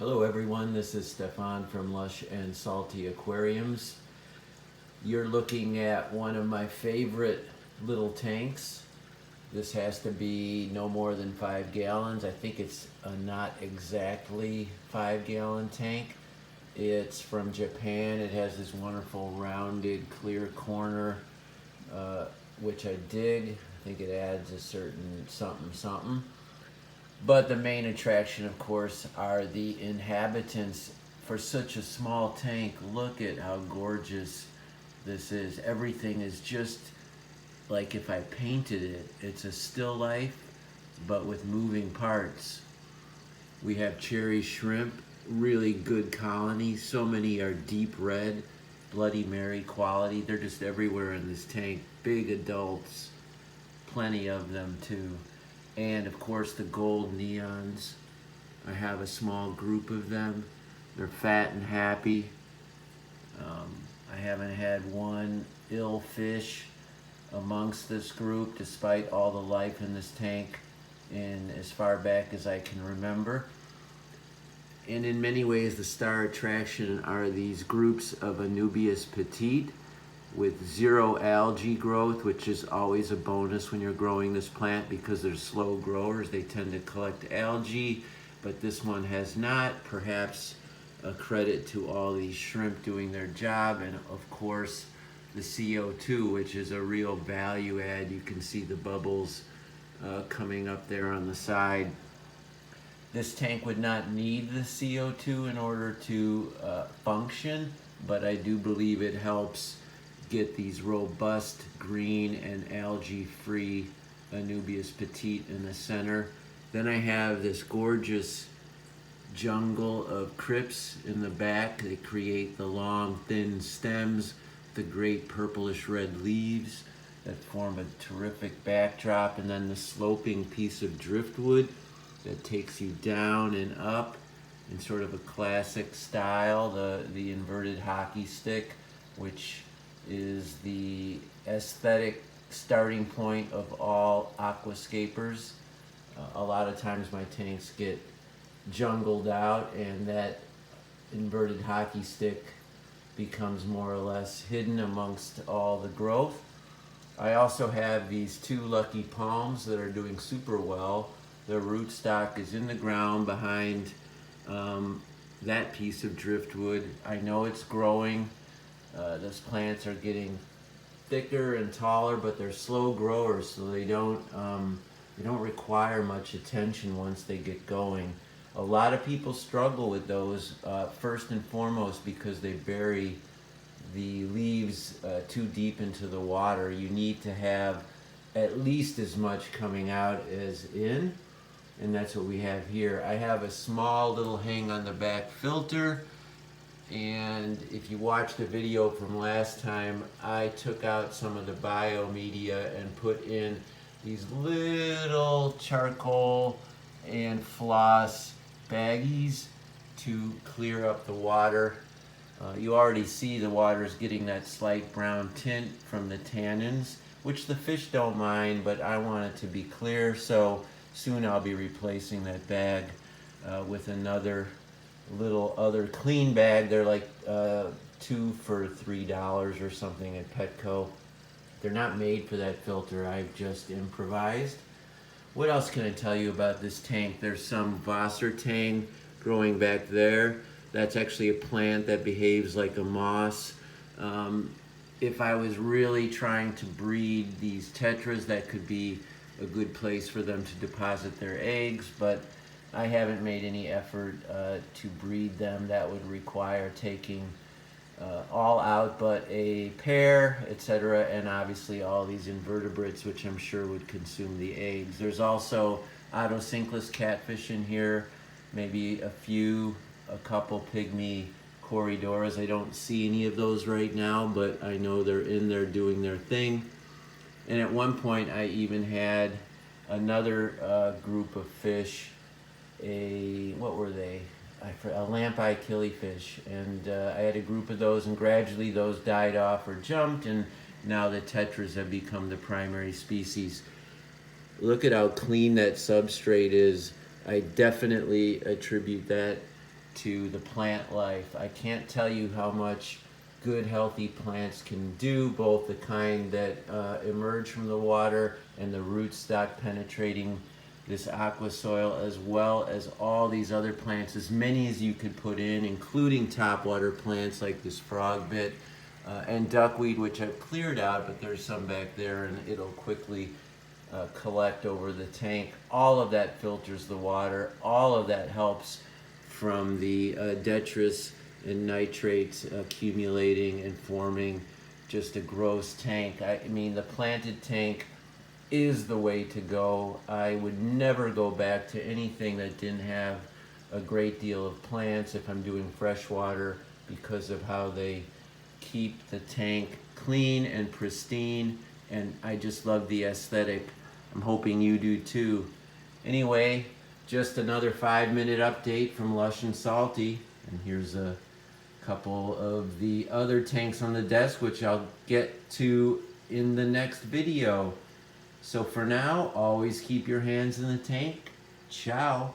Hello everyone, this is Stefan from Lush and Salty Aquariums. You're looking at one of my favorite little tanks. This has to be no more than 5 gallons. I think it's a not exactly 5-gallon tank. It's from Japan. It has this wonderful rounded clear corner, which I dig. I think it adds a certain something. But the main attraction, of course, are the inhabitants. For such a small tank, look at how gorgeous this is. Everything is just like if I painted it. It's a still life, but with moving parts. We have cherry shrimp, really good colony. So many are deep red, Bloody Mary quality. They're just everywhere in this tank. Big adults, plenty of them too. And of course the gold neons. I have a small group of them. They're fat and happy. I haven't had one ill fish amongst this group, despite all the life in this tank in as far back as I can remember. And in many ways, the star attraction are these groups of Anubias petite with zero algae growth, which is always a bonus when you're growing this plant because they're slow growers. They tend to collect algae, but this one has not. Perhaps a credit to all these shrimp doing their job, and of course the CO2, which is a real value add. You can see the bubbles coming up there on the side. This tank would not need the CO2 in order to function, but I do believe it helps get these robust green and algae-free Anubias petite in the center. Then I have this gorgeous jungle of crypts in the back. They create the long, thin stems, the great purplish red leaves that form a terrific backdrop, and then the sloping piece of driftwood that takes you down and up in sort of a classic style, the inverted hockey stick, which is the aesthetic starting point of all aquascapers. A lot of times my tanks get jungled out and that inverted hockey stick becomes more or less hidden amongst all the growth. I also have these 2 lucky palms that are doing super well. Their rootstock is in the ground behind that piece of driftwood. I know it's growing. Those plants are getting thicker and taller, but they're slow growers, so they don't require much attention once they get going. A lot of people struggle with those, first and foremost because they bury the leaves too deep into the water. You need to have at least as much coming out as in, and that's what we have here. I have a small little hang on the back filter, and if you watched the video from last time, I took out some of the biomedia and put in these little charcoal and floss baggies to clear up the water. You already see the water is getting that slight brown tint from the tannins, which the fish don't mind, but I want it to be clear, so soon I'll be replacing that bag with another little other clean bag. They're like 2 for $3 or something at Petco. They're not made for that filter. I've just improvised. What else can I tell you about this tank? There's some Wassertang growing back there. That's actually a plant that behaves like a moss. If I was really trying to breed these tetras, that could be a good place for them to deposit their eggs, but I haven't made any effort to breed them. That would require taking all out but a pair, etc., and obviously all these invertebrates, which I'm sure would consume the eggs. There's also Otocinclus catfish in here, maybe a couple pygmy Corydoras. I don't see any of those right now, but I know they're in there doing their thing. And at one point I even had another group of fish, what were they? A lamp-eye killifish, and I had a group of those, and gradually those died off or jumped, and now the tetras have become the primary species. Look at how clean that substrate is. I definitely attribute that to the plant life. I can't tell you how much good healthy plants can do, both the kind that emerge from the water and the rootstock penetrating this aqua soil, as well as all these other plants, as many as you could put in, including topwater plants like this frogbit and duckweed, which I've cleared out, but there's some back there and it'll quickly collect over the tank. All of that filters the water. All of that helps from the detritus and nitrates accumulating and forming just a gross tank. I mean, the planted tank is the way to go. I would never go back to anything that didn't have a great deal of plants if I'm doing freshwater, because of how they keep the tank clean and pristine, and I just love the aesthetic. I'm hoping you do too. Anyway, just another 5-minute update from Lush and Salty, and here's a couple of the other tanks on the desk, which I'll get to in the next video. So for now, always keep your hands in the tank. Ciao.